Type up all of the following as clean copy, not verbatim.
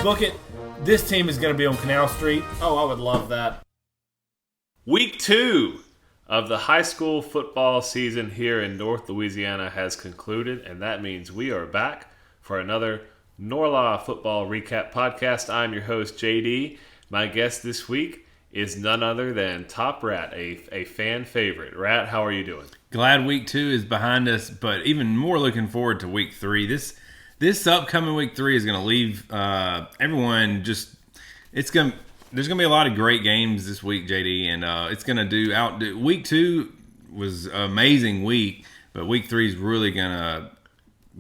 Book it. This team is going to be on Canal Street. Oh, I would love that. Week 2 of the high school football season here in North Louisiana has concluded, and that means we are back for another Norla football recap podcast. I'm your host, JD. My guest this week is none other than Top Rat, a fan favorite. Rat, how are you doing? Glad week 2 is behind us, but even more looking forward to week 3. This upcoming week 3 is going to leave everyone just. There's going to be a lot of great games this week, JD, and it's going to outdo. Week 2 was an amazing week, but week 3 is really going to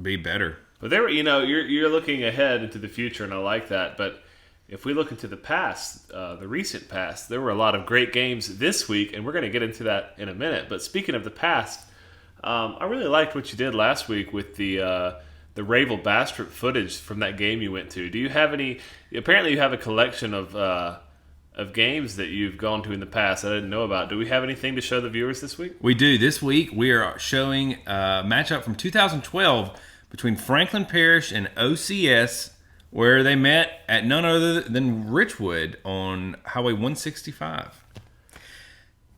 be better. But you're looking ahead into the future, and I like that. But if we look into the past, the recent past, there were a lot of great games this week, and we're going to get into that in a minute. But speaking of the past, I really liked what you did last week with the Ravel Bastrop footage from that game you went to. Do you have any? Apparently, you have a collection of games that you've gone to in the past that I didn't know about. Do we have anything to show the viewers this week? We do. This week, we are showing a matchup from 2012 between Franklin Parish and OCS, where they met at none other than Richwood on Highway 165.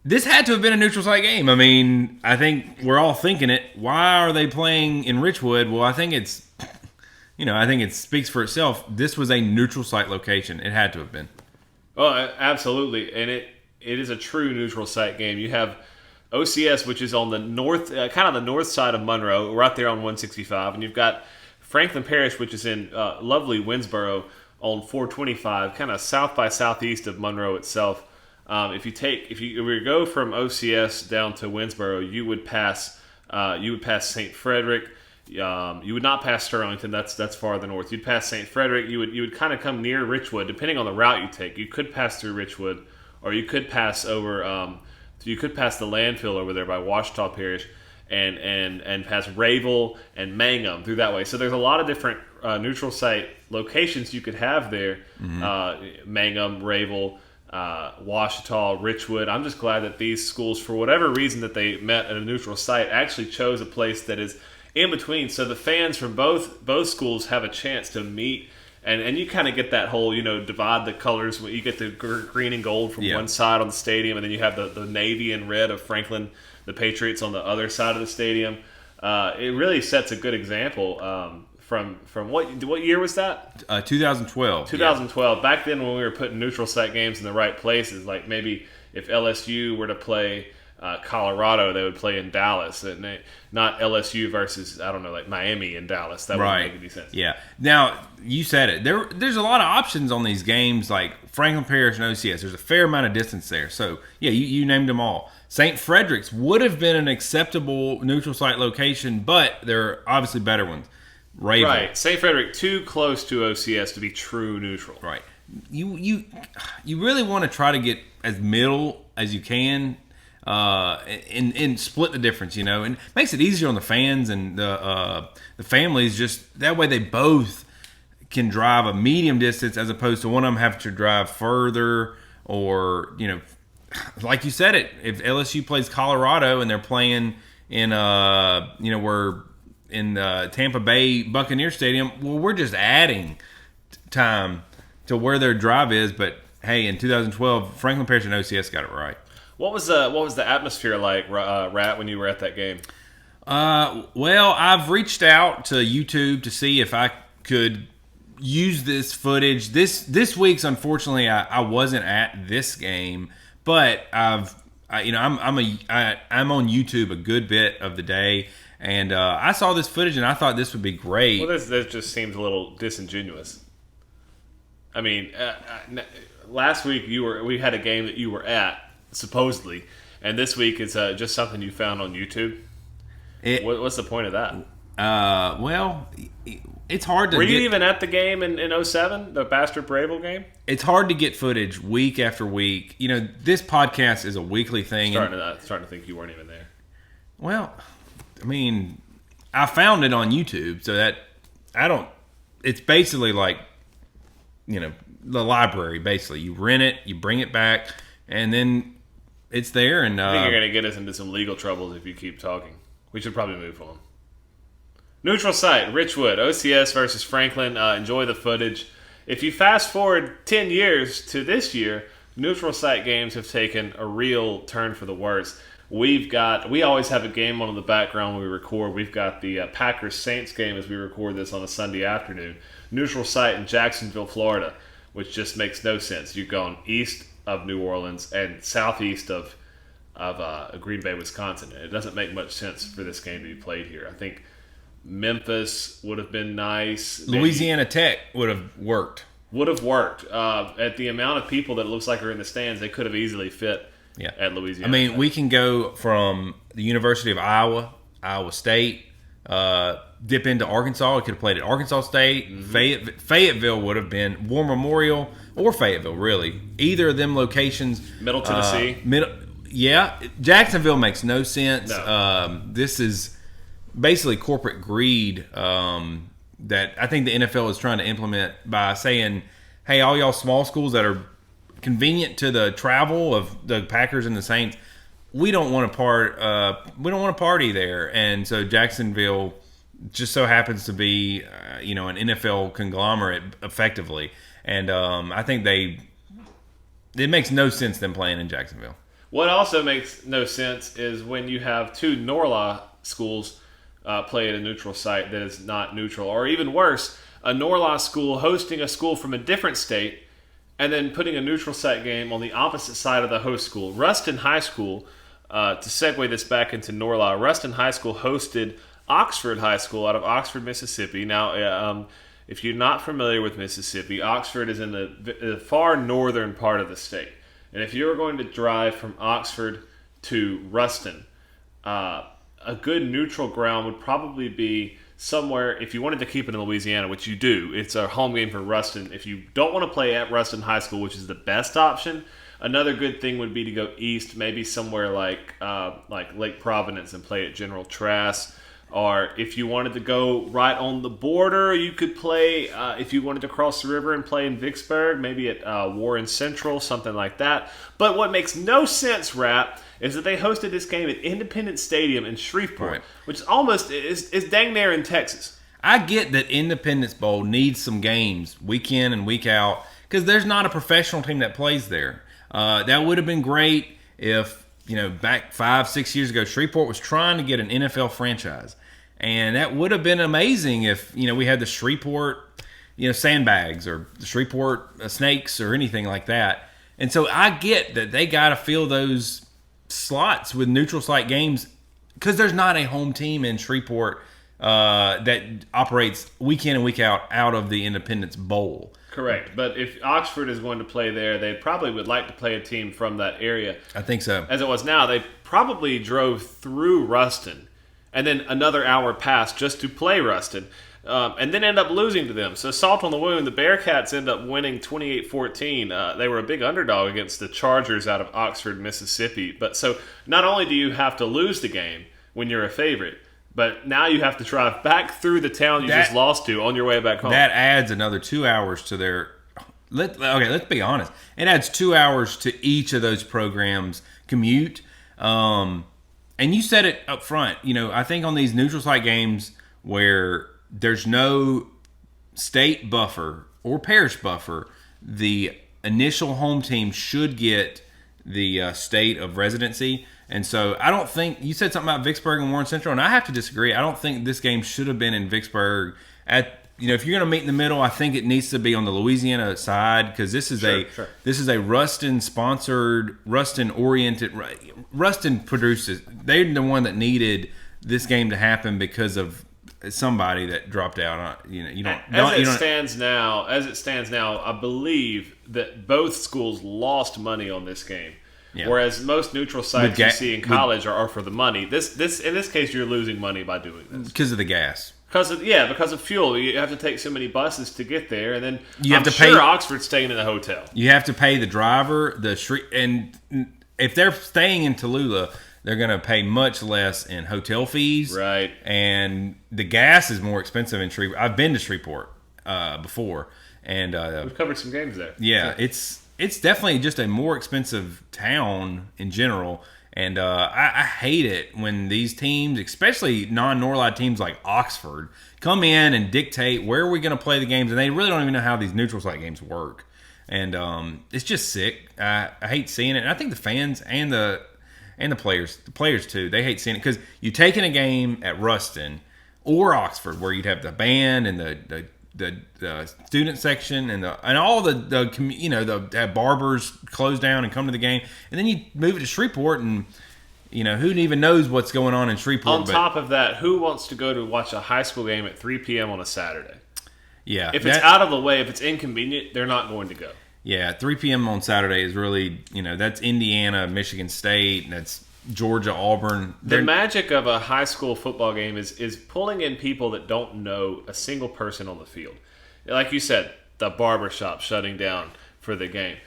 This had to have been a neutral site game. I mean, I think we're all thinking it. Why are they playing in Richwood? Well, I think it speaks for itself. This was a neutral site location. It had to have been. Oh, absolutely. And it is a true neutral site game. You have OCS, which is on the north, kind of the north side of Monroe, right there on 165. And you've got Franklin Parish, which is in lovely Winsboro on 425, kind of south by southeast of Monroe itself. If you go from OCS down to Winsboro, you would pass St. Frederick. You would not pass Sterlington. That's farther north. You'd pass St. Frederick. You would kind of come near Richwood, depending on the route you take. You could pass through Richwood, or you could pass over. You could pass the landfill over there by Washita Parish, and pass Ravel and Mangum through that way. So there's a lot of different neutral site locations you could have there. Mm-hmm. Mangum, Ravel, Washita, Richwood. I'm just glad that these schools, for whatever reason that they met at a neutral site, actually chose a place that is in between, so the fans from both schools have a chance to meet, and you kind of get that whole, divide the colors. You get the green and gold from one side on the stadium, and then you have the navy and red of Franklin, the Patriots, on the other side of the stadium. It really sets a good example. From what year was that? 2012. 2012. Yeah. Back then, when we were putting neutral site games in the right places, like maybe if LSU were to play Colorado, they would play in Dallas, and not LSU versus, I don't know, like Miami and Dallas. That wouldn't make any sense. Yeah. Now, you said it. There's a lot of options on these games, like Franklin Parish and OCS. There's a fair amount of distance there. So, yeah, you named them all. St. Frederick's would have been an acceptable neutral site location, but there are obviously better ones. Raven. Right. St. Frederick, too close to OCS to be true neutral. Right. You really want to try to get as middle as you can, and split the difference, and it makes it easier on the fans and the families. Just that way, they both can drive a medium distance as opposed to one of them having to drive further, or like you said it. If LSU plays Colorado and they're playing in we're in the Tampa Bay Buccaneer Stadium, well, we're just adding time to where their drive is. But hey, in 2012, Franklin Parish and OCS got it right. What was the atmosphere like, Rat, when you were at that game? Well, I've reached out to YouTube to see if I could use this footage. This week's, unfortunately, I wasn't at this game, but I'm on YouTube a good bit of the day, and I saw this footage and I thought this would be great. Well, this just seems a little disingenuous. I mean, last week we had a game that you were at, supposedly, and this week is just something you found on YouTube. What's the point of that? Well, it's hard to. Were you even at the game in 2007, the Bastrop Ravel game? It's hard to get footage week after week. This podcast is a weekly thing. Starting to think you weren't even there. Well, I mean, I found it on YouTube, so that I don't. It's basically like, the library. Basically, you rent it, you bring it back, and then it's there. And I think you're going to get us into some legal troubles if you keep talking. We should probably move on. Neutral site, Richwood, OCS versus Franklin. Enjoy the footage. if you fast forward 10 years to this year, neutral site games have taken a real turn for the worse. We always have a game on in the background when we record. We've got the Packers-Saints game as we record this on a Sunday afternoon. Neutral site in Jacksonville, Florida, which just makes no sense. You're going east of New Orleans and southeast of Green Bay, Wisconsin. It doesn't make much sense for this game to be played here. I think Memphis would have been nice. Louisiana Tech would have worked. At the amount of people that it looks like are in the stands, they could have easily fit at Louisiana. I mean, we can go from the University of Iowa, Iowa State, dip into Arkansas. We could have played at Arkansas State. Mm-hmm. Fayetteville would have been War Memorial or Fayetteville, really. Either of them locations. Middle Tennessee. Jacksonville makes no sense. No. This is basically corporate greed that I think the NFL is trying to implement by saying, hey, all y'all small schools that are convenient to the travel of the Packers and the Saints, we don't want to party there. And so Jacksonville just so happens to be an NFL conglomerate effectively. And I think it makes no sense them playing in Jacksonville. What also makes no sense is when you have two Norla schools play at a neutral site that is not neutral, or even worse, a Norla school hosting a school from a different state and then putting a neutral site game on the opposite side of the host school. Ruston High School, to segue this back into Norla, Ruston High School hosted Oxford High School out of Oxford, Mississippi. Now, if you're not familiar with Mississippi, Oxford is in the far northern part of the state. And if you were going to drive from Oxford to Ruston, a good neutral ground would probably be somewhere, if you wanted to keep it in Louisiana, which you do, it's a home game for Ruston. If you don't want to play at Ruston High School, which is the best option, another good thing would be to go east, maybe somewhere like Lake Providence and play at General Trask. Or if you wanted to go right on the border, you could play, if you wanted to cross the river and play in Vicksburg, maybe at Warren Central, something like that. But what makes no sense, Rap, is that they hosted this game at Independence Stadium in Shreveport, right, which is dang near in Texas. I get that Independence Bowl needs some games week in and week out because there's not a professional team that plays there. That would have been great if, back 5-6 years ago, Shreveport was trying to get an NFL franchise. And that would have been amazing if, we had the Shreveport, sandbags or the Shreveport snakes or anything like that. And so I get that they got to fill those slots with neutral site games because there's not a home team in Shreveport that operates week in and week out of the Independence Bowl. Correct. But if Oxford is going to play there, they probably would like to play a team from that area. I think so. As it was now, they probably drove through Ruston and then another hour passed just to play Ruston, and then end up losing to them. So salt on the wound, the Bearcats end up winning 28-14. They were a big underdog against the Chargers out of Oxford, Mississippi. But so not only do you have to lose the game when you're a favorite, but now you have to drive back through the town you just lost to on your way back home. That adds another 2 hours to their... let's be honest. It adds 2 hours to each of those programs' commute. And you said it up front. I think on these neutral site games where there's no state buffer or parish buffer, the initial home team should get the state of residency. And so I don't think, you said something about Vicksburg and Warren Central, and I have to disagree. I don't think this game should have been in Vicksburg. If you're going to meet in the middle, I think it needs to be on the Louisiana side because this is this is a Ruston sponsored, Ruston oriented. Ruston produces. They're the one that needed this game to happen because of somebody that dropped out. As it stands now, I believe that both schools lost money on this game. Yeah. Whereas most neutral sites you see in college are for the money. This in this case, you're losing money by doing this because of the gas. Because of fuel. You have to take so many buses to get there, and then I'm sure Oxford's staying in a hotel. You have to pay the driver, and if they're staying in Tallulah, they're going to pay much less in hotel fees. Right. And the gas is more expensive in Shreveport. I've been to Shreveport before, and we've covered some games there. Yeah, it's definitely just a more expensive town in general. And I hate it when these teams, especially non-Norlite teams like Oxford, come in and dictate where we're going to play the games, and they really don't even know how these neutral site games work. And it's just sick. I hate seeing it. And I think the fans and the players too, they hate seeing it because you taking a game at Ruston or Oxford where you'd have the band and the student section and all the barbers close down and come to the game, and then you move it to Shreveport, and who even knows what's going on in Shreveport. On top of that, who wants to go to watch a high school game at 3 p.m. on a Saturday? Yeah, if it's out of the way, if it's inconvenient, they're not going to go. Yeah, 3 p.m. on Saturday is really, that's Indiana, Michigan State, and that's Georgia, Auburn. The magic of a high school football game is pulling in people that don't know a single person on the field. Like you said, the barbershop shutting down for the game.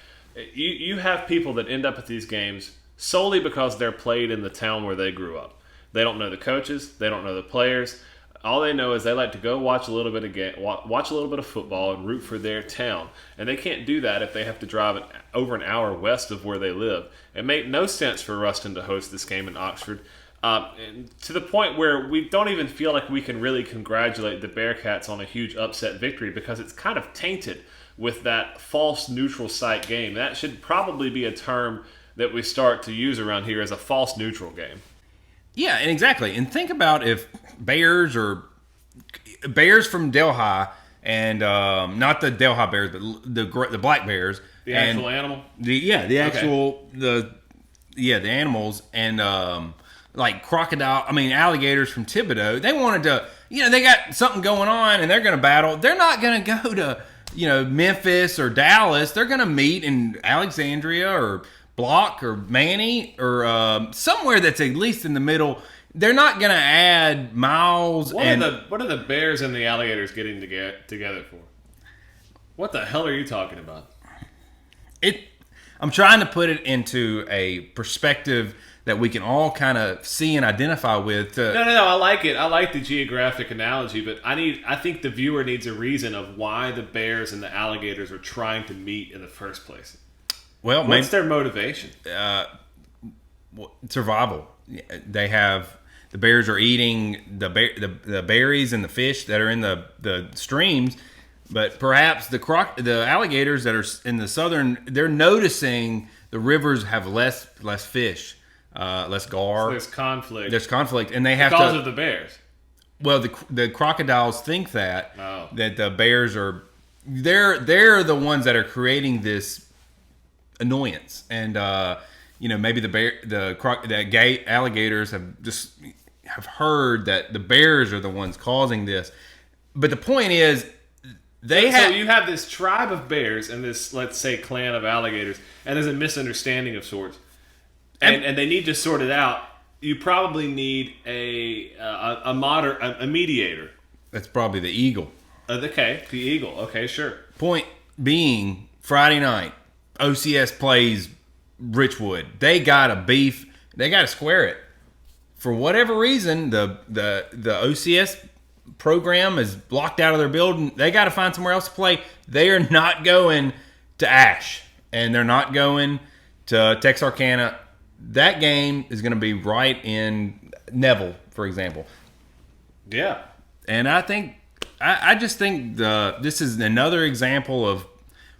You have people that end up at these games solely because they're played in the town where they grew up. They don't know the coaches. They don't know the players. All they know is they like to go watch a little bit of football and root for their town. And they can't do that if they have to drive over an hour west of where they live. It made no sense for Ruston to host this game in Oxford, and to the point where we don't even feel like we can really congratulate the Bearcats on a huge upset victory because it's kind of tainted with that false neutral site game. That should probably be a term that we start to use around here as a false neutral game. Yeah, and exactly. And think about if Bears from Delhi and not the Delhi Bears, but the Black Bears, the actual animal. The animals and like alligators from Thibodeau. They wanted to, they got something going on and they're going to battle. They're not going to go to Memphis or Dallas. They're going to meet in Alexandria or Block or Manny or somewhere that's at least in the middle. They're not going to add miles. What are the Bears and the Alligators getting together for? What the hell are you talking about? I'm trying to put it into a perspective that we can all kind of see and identify with. No. I like it. I like the geographic analogy, but I think the viewer needs a reason of why the Bears and the Alligators are trying to meet in the first place. Well, what's their motivation? Survival. The bears are eating the berries and the fish that are in the streams, but perhaps the alligators that are in the southern, they're noticing the rivers have less fish, less gar. So there's conflict. There's conflict, and they have because of the bears. Well, the crocodiles think that the bears are they're the ones that are creating this annoyance, and maybe the alligators have heard that the bears are the ones causing this. But the point is, so you have this tribe of bears and this, let's say, clan of alligators, and there's a misunderstanding of sorts, and they need to sort it out. You probably need a mediator. That's probably the eagle. The eagle. Okay, sure. Point being, Friday night, OCS plays Richwood. They got a beef. They got to square it. For whatever reason, the OCS program is locked out of their building. They got to find somewhere else to play. They are not going to Ash, and they're not going to Texarkana. That game is going to be right in Neville, for example. Yeah. And I just think this is another example of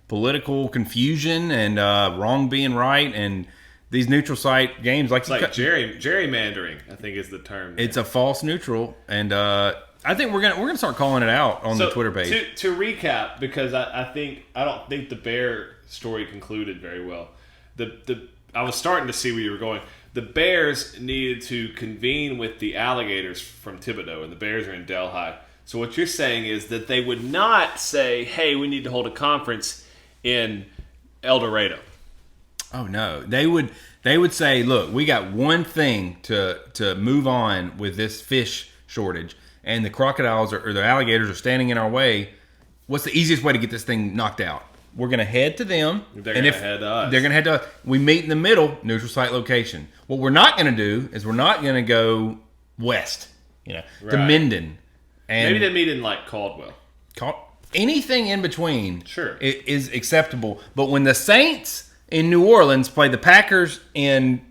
political confusion and wrong being right, and these neutral site games gerrymandering, I think is the term. It's a false neutral, and I think we're gonna start calling it out on the Twitter page. To recap, because I don't think the Bear story concluded very well. I was starting to see where you were going. The Bears needed to convene with the Alligators from Thibodeau, and the Bears are in Delhi. So what you're saying is that they would not say, "Hey, we need to hold a conference in El Dorado." Oh no, they would say, "Look, we got one thing to move on with this fish shortage, and the crocodiles or the alligators are standing in our way. What's the easiest way to get this thing knocked out? We're going to head to them. They're going to head to us. They're going to head to us. We meet in the middle, neutral site location. What we're not going to do is we're not going to go west, to Minden. And maybe they meet in like Caldwell. Anything in between, sure, is acceptable. But when the Saints in New Orleans play the Packers in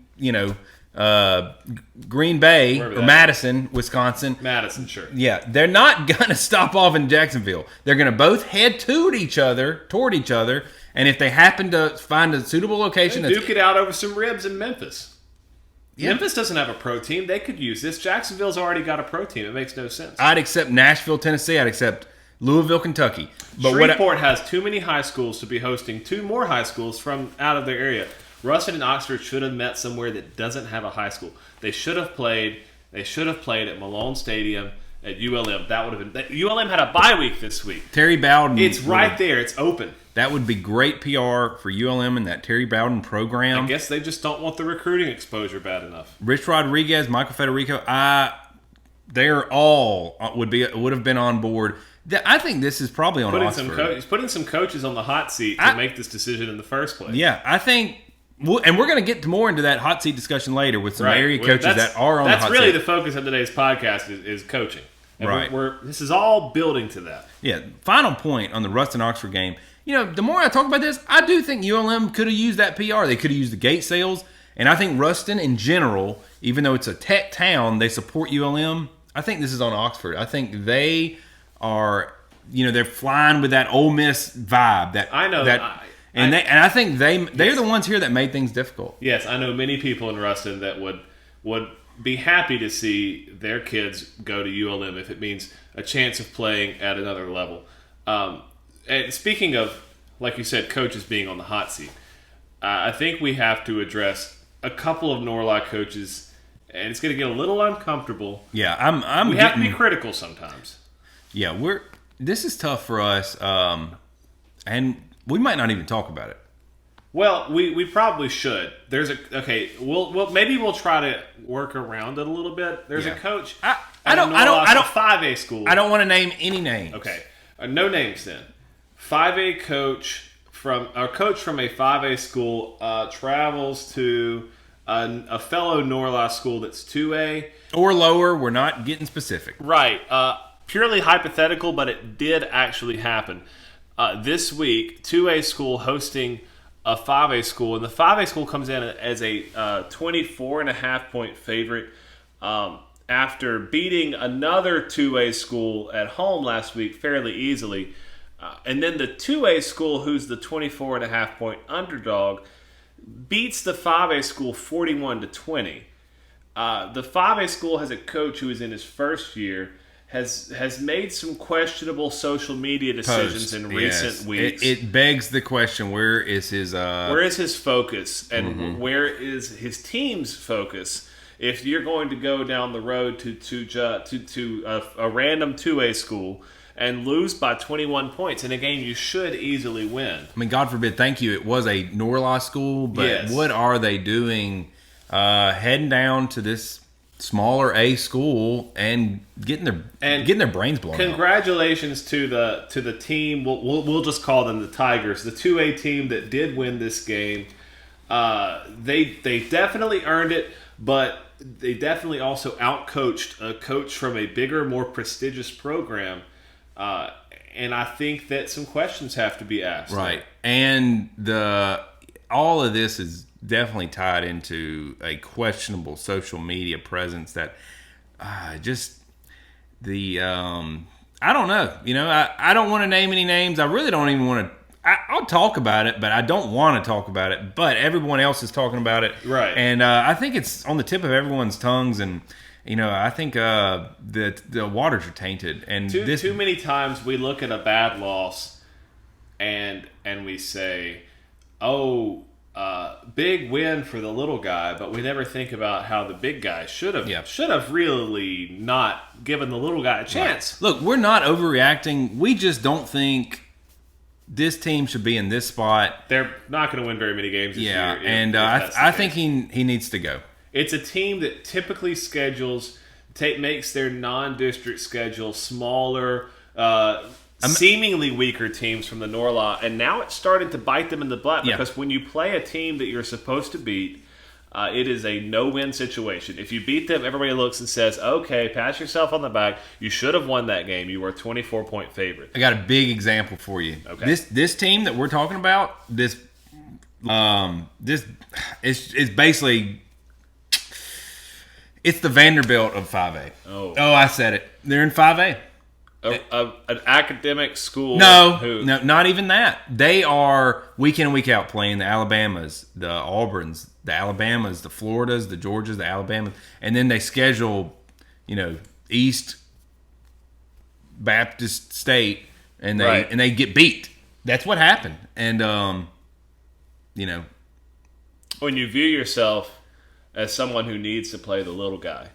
Green Bay Wherever or that Madison, Wisconsin. Madison, sure. Yeah, they're not going to stop off in Jacksonville. They're going to both head toward each other, and if they happen to find a suitable location, They duke it out over some ribs in Memphis. Yeah. Memphis doesn't have a pro team. They could use this. Jacksonville's already got a pro team. It makes no sense. I'd accept Nashville, Tennessee. I'd accept Louisville, Kentucky. But Shreveport has too many high schools to be hosting two more high schools from out of their area. Ruston and Oxford should have met somewhere that doesn't have a high school. They should have played. They should have played at Malone Stadium at ULM. That would have been. ULM had a bye week this week. Terry Bowden. It's right there. It's open. That would be great PR for ULM and that Terry Bowden program. I guess they just don't want the recruiting exposure bad enough. Rich Rodriguez, Michael Federico, they're all would have been on board. I think this is probably on Oxford. Putting some coaches on the hot seat to make this decision in the first place. Yeah, I think, and we're going to get more into that hot seat discussion later with some area coaches that are on the hot seat. That's really the focus of today's podcast is coaching. And right. This is all building to that. Yeah. Final point on the Ruston-Oxford game. The more I talk about this, I do think ULM could have used that PR. They could have used the gate sales. And I think Ruston in general, even though it's a tech town, they support ULM. I think this is on Oxford. I think they are, they're flying with that Ole Miss vibe. That I know. And I think they're the ones here that made things difficult. Yes, I know many people in Ruston that would be happy to see their kids go to ULM if it means a chance of playing at another level. And speaking of, like you said, coaches being on the hot seat, I think we have to address a couple of Norla coaches, and it's going to get a little uncomfortable. Yeah, we have to be critical sometimes. Yeah, this is tough for us, and we might not even talk about it. Well, we probably should. Maybe we'll try to work around it a little bit. There's a coach. I don't 5A school. I don't want to name any names. Okay, no names then. 5A coach from a 5A school travels to a fellow Norla school that's 2A or lower. We're not getting specific. Right. Purely hypothetical, but it did actually happen. This week, 2A school hosting a 5A school, and the 5A school comes in as a 24.5-point favorite after beating another 2A school at home last week fairly easily. And then the 2A school, who's the 24.5-point underdog, beats the 5A school 41-20. The 5A school has a coach who is in his first year, has made some questionable social media decisions in recent weeks. It begs the question: where is his focus, and where is his team's focus? If you're going to go down the road to a random 2A school and lose by 21 points in a game you should easily win. I mean, God forbid, thank you. It was a Norla school, but what are they doing heading down to this smaller A school and getting their brains blown out? Congratulations to the team. We'll just call them the Tigers, the 2A team that did win this game. They definitely earned it, but they definitely also outcoached a coach from a bigger, more prestigious program. And I think that some questions have to be asked. Right. And all of this is definitely tied into a questionable social media presence that I don't know. I don't want to name any names. I really don't even want to. I'll talk about it, but I don't want to talk about it. But everyone else is talking about it. Right. And I think it's on the tip of everyone's tongues, and I think the waters are tainted. And too many times we look at a bad loss, and we say, "Oh, big win for the little guy," but we never think about how the big guy should have really not given the little guy a chance. Right. Look, we're not overreacting. We just don't think this team should be in this spot. They're not going to win very many games this year. And I think he needs to go. It's a team that typically makes their non-district schedule smaller, seemingly weaker teams from the Norla, and now it's starting to bite them in the butt because when you play a team that you're supposed to beat, it is a no-win situation. If you beat them, everybody looks and says, okay, pat yourself on the back. You should have won that game. You were a 24-point favorite. I got a big example for you. Okay. This team that we're talking about, this is basically It's the Vanderbilt of 5A. Oh, I said it. They're in 5A. An academic school. No, not even that. They are week in and week out playing the Alabamas, the Auburns, the Alabamas, the Floridas, the Georgias, the Alabamas, and then they schedule, East Baptist State, and they get beat. That's what happened, and when you view yourself as someone who needs to play the little guy,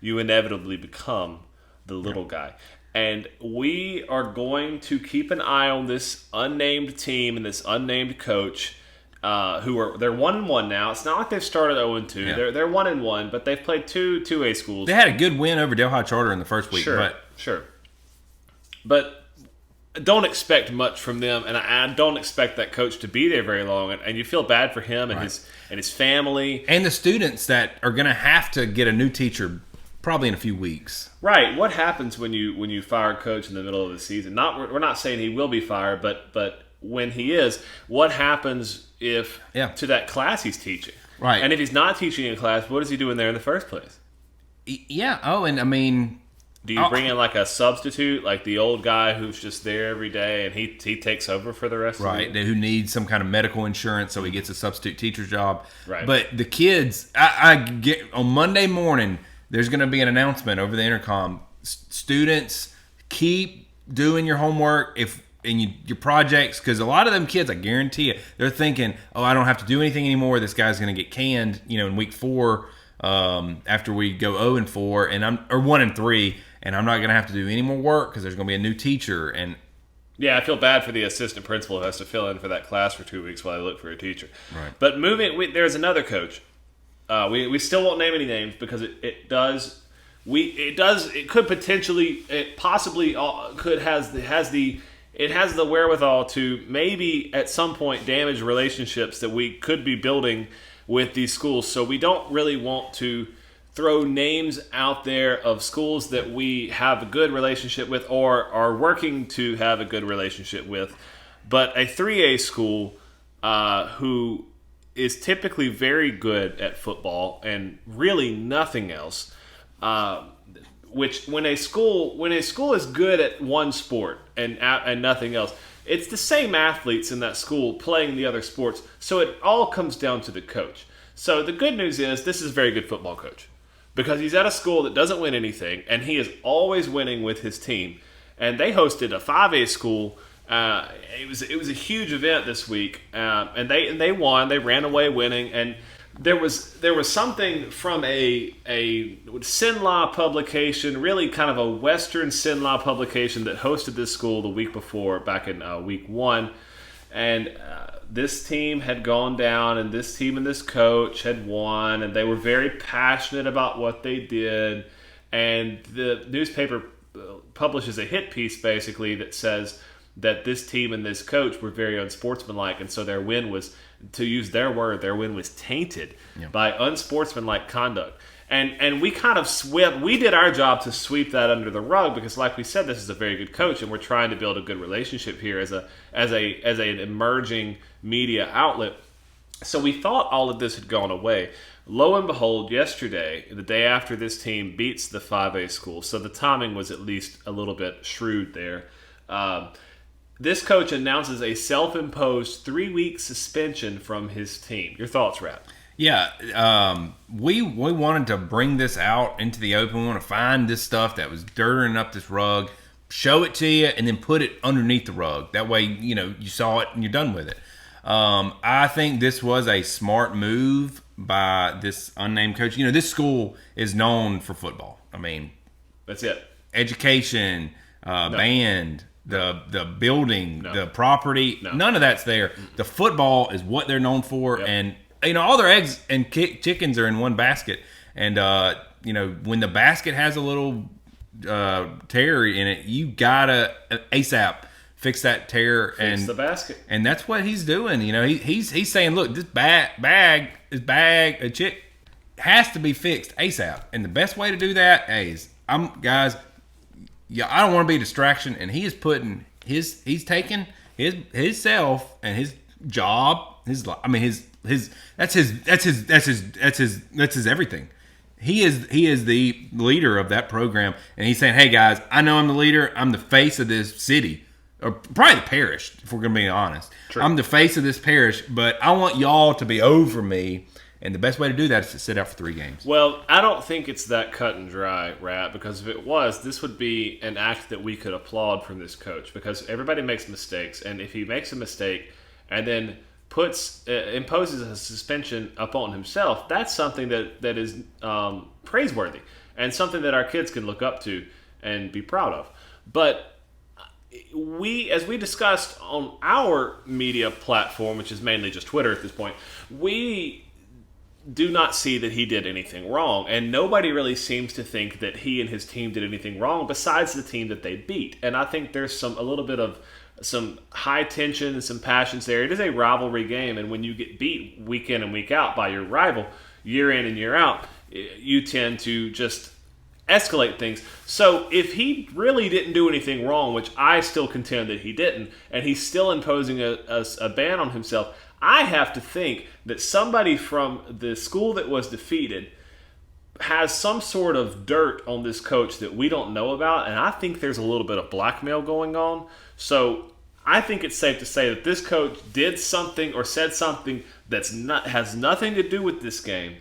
you inevitably become the little guy. And we are going to keep an eye on this unnamed team and this unnamed coach, they're 1-1 now. It's not like they've started 0-2. Yeah. They're 1-1, but they've played 2A schools. They had a good win over Delhi Charter in the first week. Sure. But don't expect much from them, and I don't expect that coach to be there very long. And you feel bad for him and his family and the students that are going to have to get a new teacher probably in a few weeks. Right. What happens when you fire a coach in the middle of the season? We're not saying he will be fired, but when he is, what happens if to that class he's teaching? Right. And if he's not teaching a class, what is he doing there in the first place? Yeah. Oh, and I mean, do you bring in like a substitute, like the old guy who's just there every day and he takes over for the rest of the right, who needs some kind of medical insurance so he gets a substitute teacher's job. Right. But the kids, I get on Monday morning, there's going to be an announcement over the intercom. Students, keep doing your homework your projects, because a lot of them kids, I guarantee you, they're thinking, oh, I don't have to do anything anymore. This guy's going to get canned, in week 4 after we go 0-4 or 1-3, and I'm not going to have to do any more work because there's going to be a new teacher. And yeah, I feel bad for the assistant principal who has to fill in for that class for 2 weeks while they look for a teacher. Right. But there's another coach. We still won't name any names because it has the wherewithal to maybe at some point damage relationships that we could be building with these schools. So we don't really want to throw names out there of schools that we have a good relationship with or are working to have a good relationship with. But a 3A school who is typically very good at football and really nothing else. Which when a school is good at one sport and nothing else, it's the same athletes in that school playing the other sports. So it all comes down to the coach. So the good news is this is a very good football coach because he's at a school that doesn't win anything and he is always winning with his team. And they hosted a 5A school. It was a huge event this week, and they won. They ran away winning, and there was something from a Sinlaw publication, really kind of a Western Sinlaw publication that hosted this school the week before, back in week 1, and this team had gone down, and this team and this coach had won, and they were very passionate about what they did, and the newspaper publishes a hit piece basically that says that this team and this coach were very unsportsmanlike, and so their win was, to use their word, their win was tainted by unsportsmanlike conduct. And we kind of we did our job to sweep that under the rug because, like we said, this is a very good coach, and we're trying to build a good relationship here as an emerging media outlet. So we thought all of this had gone away. Lo and behold, yesterday, the day after this team beats the 5A school, so the timing was at least a little bit shrewd there. This coach announces a self-imposed 3-week suspension from his team. Your thoughts, Rat? Yeah, we wanted to bring this out into the open. We want to find this stuff that was dirtying up this rug, show it to you, and then put it underneath the rug. That way, you saw it and you're done with it. I think this was a smart move by this unnamed coach. This school is known for football. I mean, that's it. Education, band, the building, the property, none of that's there. The football is what they're known for, and all their eggs and chickens are in one basket. And when the basket has a little tear in it, you gotta ASAP fix that tear fix the basket. And that's what he's doing. He's saying, look, this bag, a chick has to be fixed ASAP. And the best way to do that is, guys. Yeah, I don't want to be a distraction, and he is putting he's taking his self and his job, that's his everything. he is the leader of that program, and he's saying, "Hey guys, I know I'm the leader. I'm the face of this city, or probably the parish, if we're going to be honest. True. I'm the face of this parish, but I want y'all to be over me." And the best way to do that is to sit out for 3 games. Well, I don't think it's that cut and dry, Rat, because if it was, this would be an act that we could applaud from this coach, because everybody makes mistakes, and if he makes a mistake and then imposes a suspension upon himself, that's something that is praiseworthy and something that our kids can look up to and be proud of. But as we discussed on our media platform, which is mainly just Twitter at this point, we do not see that he did anything wrong, and nobody really seems to think that he and his team did anything wrong besides the team that they beat. And I think there's a little bit of some high tension and some passions there. It is a rivalry game, and when you get beat week in and week out by your rival, year in and year out, you tend to just escalate things. So if he really didn't do anything wrong, which I still contend that he didn't, and he's still imposing a ban on himself, I have to think that somebody from the school that was defeated has some sort of dirt on this coach that we don't know about, and I think there's a little bit of blackmail going on. So I think it's safe to say that this coach did something or said something has nothing to do with this game,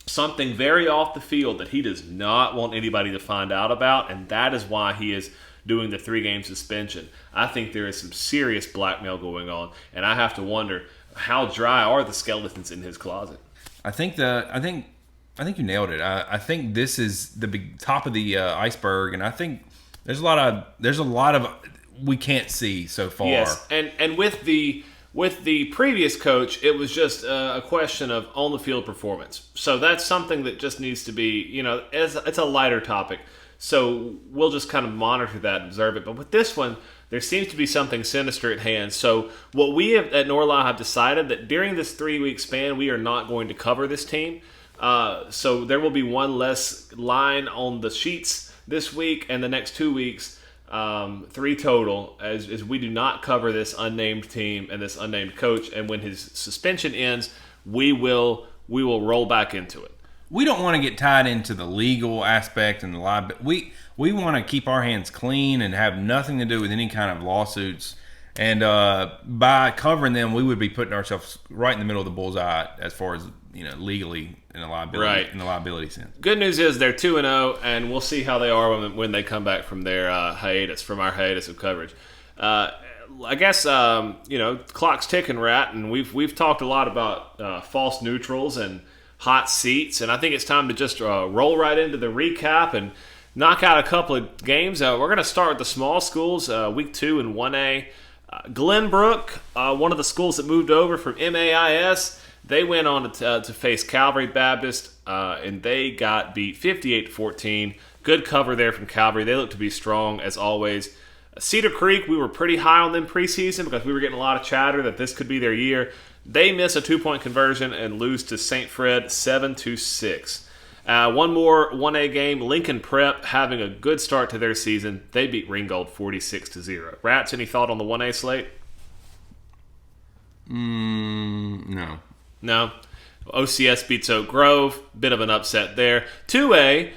something very off the field that he does not want anybody to find out about, and that is why he is doing the 3-game suspension. I think there is some serious blackmail going on, and I have to wonder, how dry are the skeletons in his closet? I think you nailed it. I think this is the big top of the iceberg, and I think there's a lot of we can't see so far. Yes, and with the previous coach, it was just a question of on the field performance. So that's something that just needs to be, it's a lighter topic. So we'll just kind of monitor that and observe it. But with this one, there seems to be something sinister at hand. So what we at Norla have decided that during this 3-week span, we are not going to cover this team. So there will be one less line on the sheets this week, and the next 2 weeks, 3 total, as we do not cover this unnamed team and this unnamed coach. And when his suspension ends, we will roll back into it. We don't want to get tied into the legal aspect and the liability. We want to keep our hands clean and have nothing to do with any kind of lawsuits. And by covering them, we would be putting ourselves right in the middle of the bullseye as far as legally in the liability sense. Good news is they're 2-0, and we'll see how they are when they come back from their hiatus of coverage. I guess clock's ticking, Rat, and we've talked a lot about false neutrals and hot seats, and I think it's time to just roll right into the recap and knock out a couple of games. We're going to start with the small schools, week 2 in 1A. Glenbrook, one of the schools that moved over from MAIS, they went on to face Calvary Baptist, and they got beat 58-14. Good cover there from Calvary. They look to be strong as always. Cedar Creek, we were pretty high on them preseason because we were getting a lot of chatter that this could be their year. They miss a 2-point conversion and lose to St. Fred 7-6. One more 1A game, Lincoln Prep having a good start to their season. They beat Ringgold 46-0. Rats, any thought on the 1A slate? No. No? OCS beats Oak Grove. Bit of an upset there. 2A,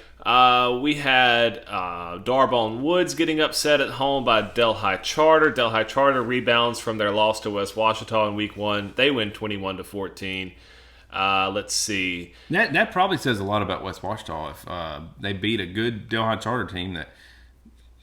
we had Darbone Woods getting upset at home by Delhi Charter. Delhi Charter rebounds from their loss to West Washita in week 1. They win 21-14. Let's see. That probably says a lot about West Washita if they beat a good Delhi Charter team that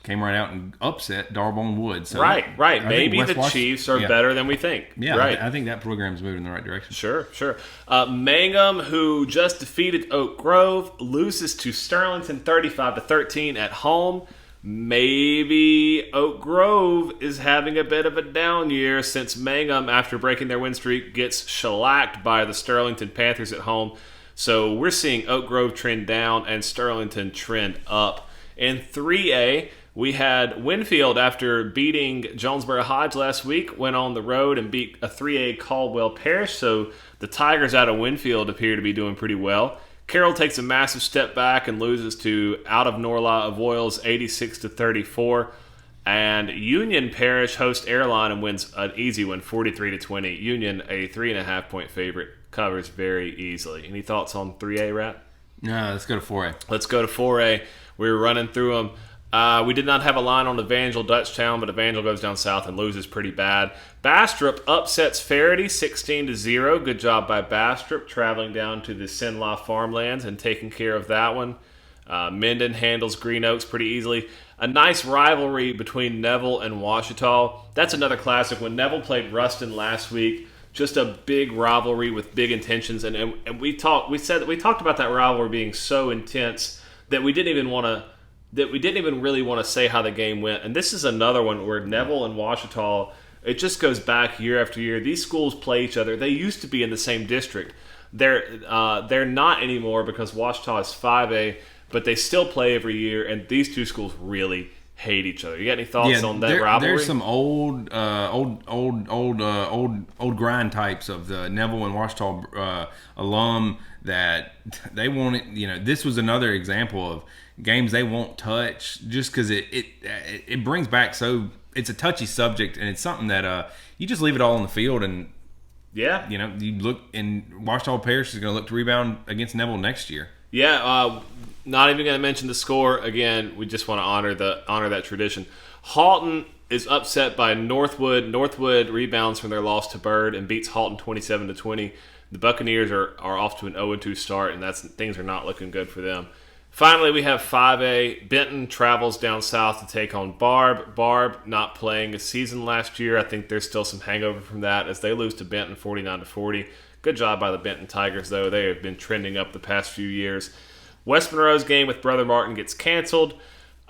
came right out and upset Darbone Woods. So right. Maybe the Chiefs are better than we think. Yeah, right. I think that program's moving in the right direction. Sure. Mangum, who just defeated Oak Grove, loses to Sterlington 35-13 at home. Maybe Oak Grove is having a bit of a down year since Mangum, after breaking their win streak, gets shellacked by the Sterlington Panthers at home. So we're seeing Oak Grove trend down and Sterlington trend up. In 3A, we had Winfield, after beating Jonesboro Hodge last week, went on the road and beat a 3A Caldwell Parish. So the Tigers out of Winfield appear to be doing pretty well. Carroll takes a massive step back and loses to out of Norla of Oils 86-34. And Union Parish hosts Airline and wins an easy one, 43-20. Union, a 3.5-point favorite, covers very easily. Any thoughts on 3A, Rat? No, let's go to 4A. Let's go to 4A. We were running through them. We did not have a line on Evangel Dutchtown, but Evangel goes down south and loses pretty bad. Bastrop upsets Faraday 16-0. Good job by Bastrop, traveling down to the Sinlaw farmlands and taking care of that one. Minden handles Green Oaks pretty easily. A nice rivalry between Neville and Ouachita. That's another classic. When Neville played Ruston last week, just a big rivalry with big intentions, and we talked about that rivalry being so intense that we didn't even really want to say how the game went. And this is another one where Neville and Ouachita, it just goes back year after year. These schools play each other. They used to be in the same district. They're not anymore because Ouachita is 5A, but they still play every year. And these two schools really hate each other. You got any thoughts on that rivalry? There's some old grind types of the Neville and Ouachita alum that they wanted. You know, this was another example of games they won't touch just because it brings back. So it's a touchy subject, and it's something that you just leave it all on the field, and yeah, you know, you look, and Ouachita Parish is going to look to rebound against Neville next year. Yeah, not even going to mention the score again. We just want to honor that tradition. Halton is upset by Northwood. Northwood rebounds from their loss to Byrd and beats Halton 27-20. The Buccaneers are off to an 0-2 start, and things are not looking good for them. Finally, we have 5A. Benton travels down south to take on Barb. Barb not playing a season last year. I think there's still some hangover from that as they lose to Benton 49-40. Good job by the Benton Tigers, though. They have been trending up the past few years. West Monroe's game with Brother Martin gets canceled.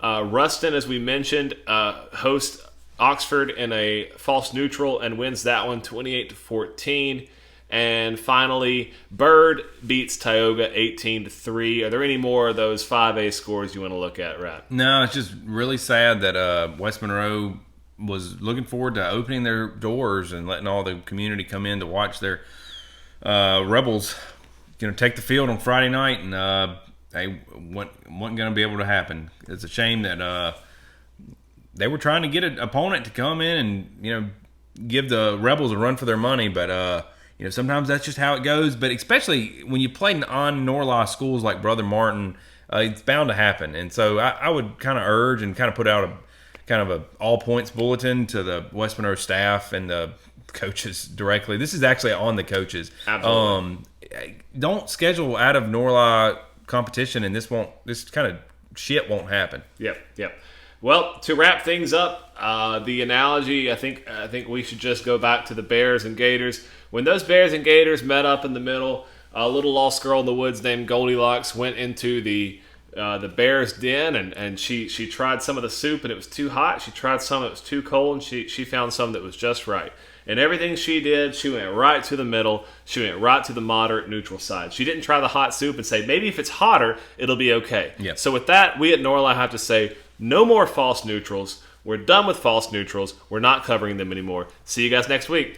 Ruston, as we mentioned, hosts Oxford in a false neutral and wins that one 28-14. And finally, Byrd beats Tioga 18-3. Are there any more of those 5A scores you want to look at, Rat? No, it's just really sad that West Monroe was looking forward to opening their doors and letting all the community come in to watch their Rebels take the field on Friday night, and they wasn't going to be able to happen. It's a shame that they were trying to get an opponent to come in and give the Rebels a run for their money, but sometimes that's just how it goes. But especially when you play on Norla schools like Brother Martin, it's bound to happen. And so I would kind of urge and kind of put out a all points bulletin to the West Monroe staff and the coaches directly. This is actually on the coaches. Absolutely. Don't schedule out of Norla competition, and this kind of shit won't happen. Yep. Well, to wrap things up, the analogy, I think we should just go back to the Bears and Gators. When those Bears and Gators met up in the middle, a little lost girl in the woods named Goldilocks went into the Bears' den, and she tried some of the soup and it was too hot. She tried some that was too cold, and she found some that was just right. And everything she did, she went right to the middle. She went right to the moderate neutral side. She didn't try the hot soup and say, maybe if it's hotter, it'll be okay. Yep. So with that, we at Norla have to say, no more false neutrals. We're done with false neutrals. We're not covering them anymore. See you guys next week.